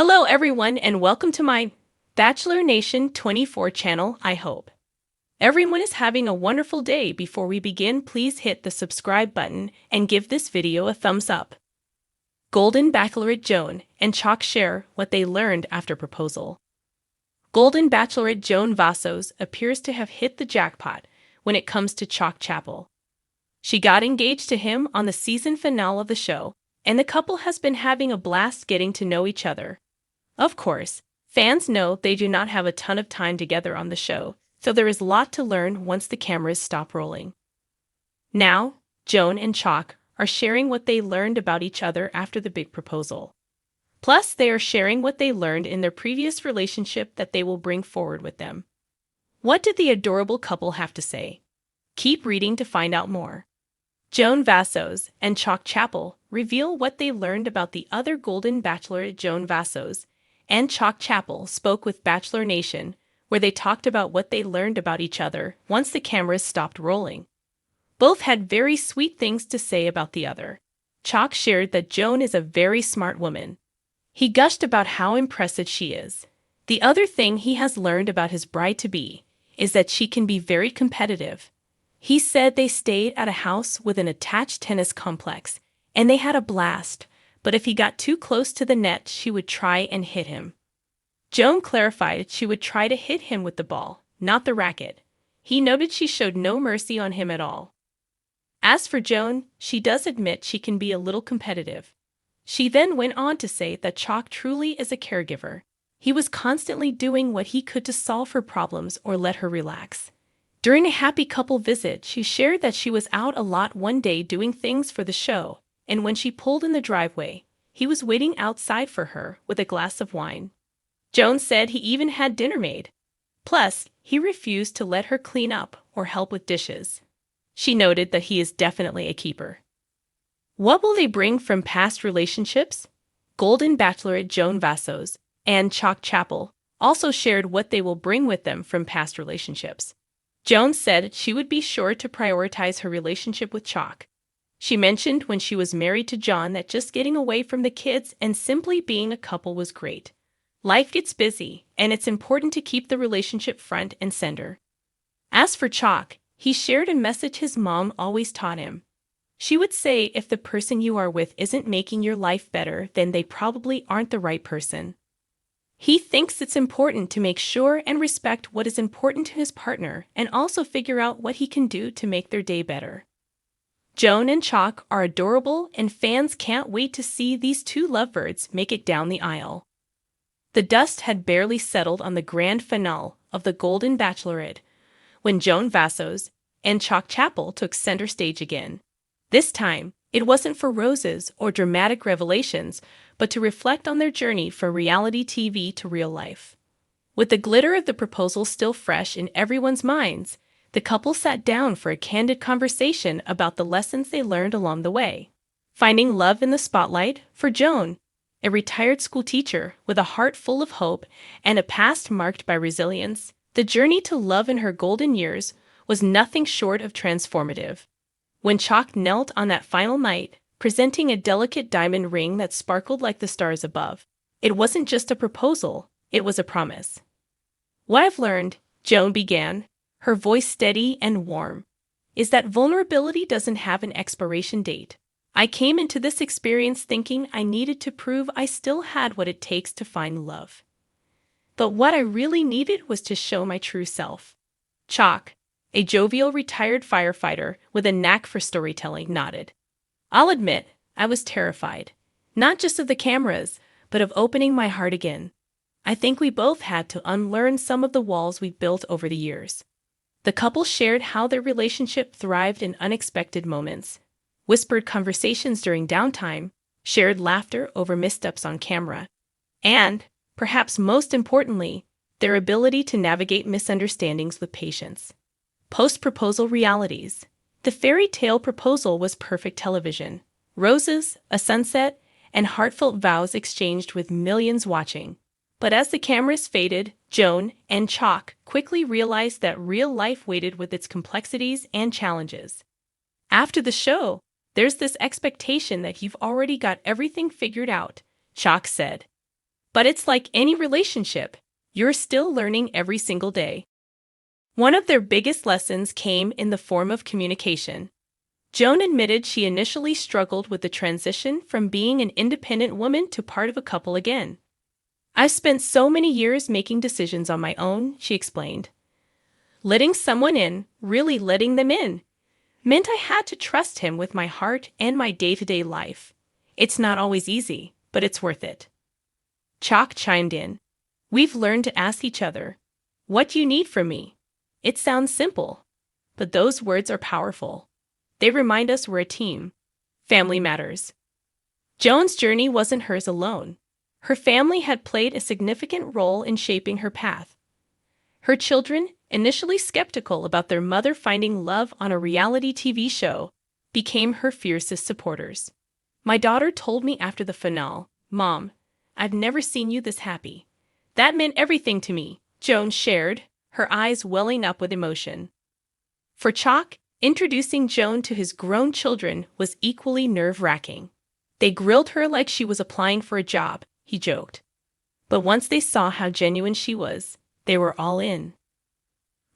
Hello everyone and welcome to my Bachelor Nation 24 channel, I hope. Everyone is having a wonderful day. Before we begin, please hit the subscribe button and give this video a thumbs up. Golden Bachelorette Joan and Chock share what they learned after proposal. Golden Bachelorette Joan Vassos appears to have hit the jackpot when it comes to Chock Chapel. She got engaged to him on the season finale of the show, and the couple has been having a blast getting to know each other. Of course, fans know they do not have a ton of time together on the show, so there is a lot to learn once the cameras stop rolling. Now, Joan and Chock are sharing what they learned about each other after the big proposal. Plus, they are sharing what they learned in their previous relationship that they will bring forward with them. What did the adorable couple have to say? Keep reading to find out more. Joan Vassos and Chock Chapel reveal what they learned about the other Golden Bachelorette. Joan Vassos and Chock Chapel spoke with Bachelor Nation, where they talked about what they learned about each other once the cameras stopped rolling. Both had very sweet things to say about the other. Chock shared that Joan is a very smart woman. He gushed about how impressive she is. The other thing he has learned about his bride-to-be is that she can be very competitive. He said they stayed at a house with an attached tennis complex, and they had a blast, but if he got too close to the net, she would try and hit him. Joan clarified she would try to hit him with the ball, not the racket. He noted she showed no mercy on him at all. As for Joan, she does admit she can be a little competitive. She then went on to say that Chock truly is a caregiver. He was constantly doing what he could to solve her problems or let her relax. During a happy couple visit, she shared that she was out a lot one day doing things for the show, and when she pulled in the driveway, he was waiting outside for her with a glass of wine. Joan said he even had dinner made. Plus, he refused to let her clean up or help with dishes. She noted that he is definitely a keeper. What will they bring from past relationships? Golden Bachelorette Joan Vassos and Chock Chapel also shared what they will bring with them from past relationships. Joan said she would be sure to prioritize her relationship with Chock. She mentioned when she was married to John that just getting away from the kids and simply being a couple was great. Life gets busy, and it's important to keep the relationship front and center. As for Chock, he shared a message his mom always taught him. She would say if the person you are with isn't making your life better, then they probably aren't the right person. He thinks it's important to make sure and respect what is important to his partner and also figure out what he can do to make their day better. Joan and Chock are adorable, and fans can't wait to see these two lovebirds make it down the aisle. The dust had barely settled on the grand finale of The Golden Bachelorette when Joan Vassos and Chock Chapel took center stage again. This time, it wasn't for roses or dramatic revelations, but to reflect on their journey from reality TV to real life. With the glitter of the proposal still fresh in everyone's minds, the couple sat down for a candid conversation about the lessons they learned along the way. Finding love in the spotlight for Joan, a retired school teacher with a heart full of hope and a past marked by resilience, the journey to love in her golden years was nothing short of transformative. When Chock knelt on that final night, presenting a delicate diamond ring that sparkled like the stars above, it wasn't just a proposal, it was a promise. What I've learned, Joan began, her voice steady and warm, is that vulnerability doesn't have an expiration date. I came into this experience thinking I needed to prove I still had what it takes to find love. But what I really needed was to show my true self. Chock, a jovial retired firefighter with a knack for storytelling, nodded. I'll admit, I was terrified, not just of the cameras, but of opening my heart again. I think we both had to unlearn some of the walls we've built over the years. The couple shared how their relationship thrived in unexpected moments, whispered conversations during downtime, shared laughter over missteps on camera, and, perhaps most importantly, their ability to navigate misunderstandings with patience. Post-proposal realities. The fairy tale proposal was perfect television. Roses, a sunset, and heartfelt vows exchanged with millions watching. But as the cameras faded, Joan and Chock quickly realized that real life waited with its complexities and challenges. After the show, there's this expectation that you've already got everything figured out, Chock said. But it's like any relationship, you're still learning every single day. One of their biggest lessons came in the form of communication. Joan admitted she initially struggled with the transition from being an independent woman to part of a couple again. "I've spent so many years making decisions on my own," she explained. "Letting someone in, really letting them in, meant I had to trust him with my heart and my day-to-day life. It's not always easy, but it's worth it." Chock chimed in. "We've learned to ask each other, 'What do you need from me?' It sounds simple, but those words are powerful. They remind us we're a team. Family matters." Joan's journey wasn't hers alone. Her family had played a significant role in shaping her path. Her children, initially skeptical about their mother finding love on a reality TV show, became her fiercest supporters. "My daughter told me after the finale, 'Mom, I've never seen you this happy.' That meant everything to me," Joan shared, her eyes welling up with emotion. For Chock, introducing Joan to his grown children was equally nerve-wracking. "They grilled her like she was applying for a job," he joked. But once they saw how genuine she was, they were all in.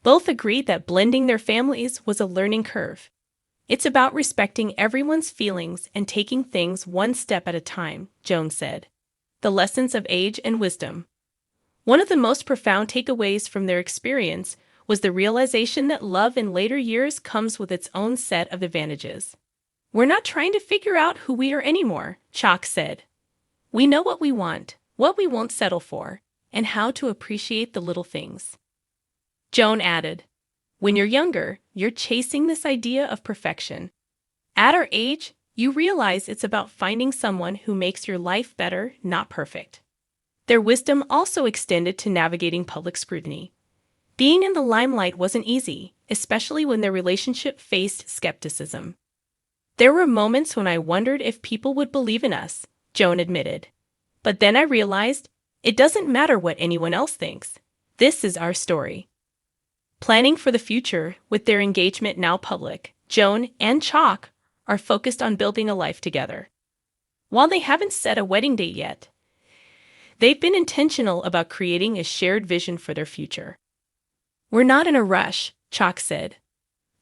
Both agreed that blending their families was a learning curve. "It's about respecting everyone's feelings and taking things one step at a time," Joan said. The lessons of age and wisdom. One of the most profound takeaways from their experience was the realization that love in later years comes with its own set of advantages. "We're not trying to figure out who we are anymore," Chock said. "We know what we want, what we won't settle for, and how to appreciate the little things." Joan added, "When you're younger, you're chasing this idea of perfection. At our age, you realize it's about finding someone who makes your life better, not perfect." Their wisdom also extended to navigating public scrutiny. Being in the limelight wasn't easy, especially when their relationship faced skepticism. "There were moments when I wondered if people would believe in us," Joan admitted. "But then I realized it doesn't matter what anyone else thinks. This is our story." Planning for the future, with their engagement now public, Joan and Chock are focused on building a life together. While they haven't set a wedding date yet, they've been intentional about creating a shared vision for their future. "We're not in a rush," Chock said.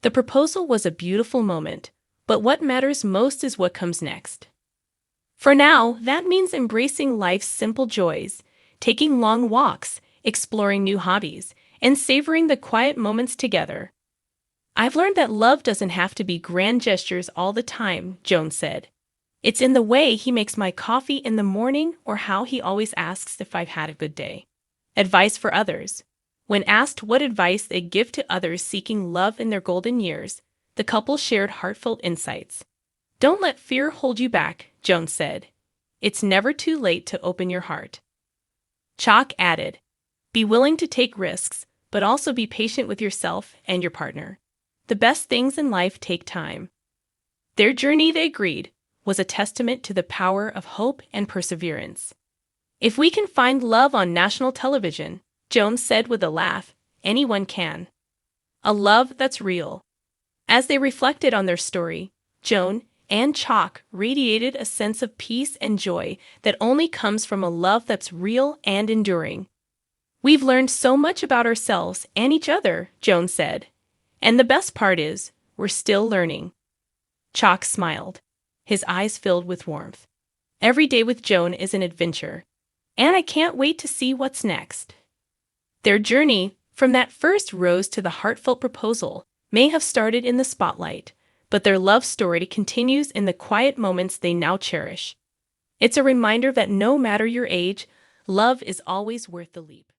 "The proposal was a beautiful moment, but what matters most is what comes next." For now, that means embracing life's simple joys, taking long walks, exploring new hobbies, and savoring the quiet moments together. "I've learned that love doesn't have to be grand gestures all the time," Joan said. "It's in the way he makes my coffee in the morning or how he always asks if I've had a good day." Advice for others. When asked what advice they'd give to others seeking love in their golden years, the couple shared heartfelt insights. "Don't let fear hold you back," Joan said. "It's never too late to open your heart." Chock added, "Be willing to take risks, but also be patient with yourself and your partner. The best things in life take time." Their journey, they agreed, was a testament to the power of hope and perseverance. "If we can find love on national television," Joan said with a laugh, "anyone can. A love that's real." As they reflected on their story, Joan and Chock radiated a sense of peace and joy that only comes from a love that's real and enduring. "We've learned so much about ourselves and each other," Joan said. "And the best part is, we're still learning." Chock smiled, his eyes filled with warmth. "Every day with Joan is an adventure, and I can't wait to see what's next." Their journey, from that first rose to the heartfelt proposal, may have started in the spotlight, but their love story continues in the quiet moments they now cherish. It's a reminder that no matter your age, love is always worth the leap.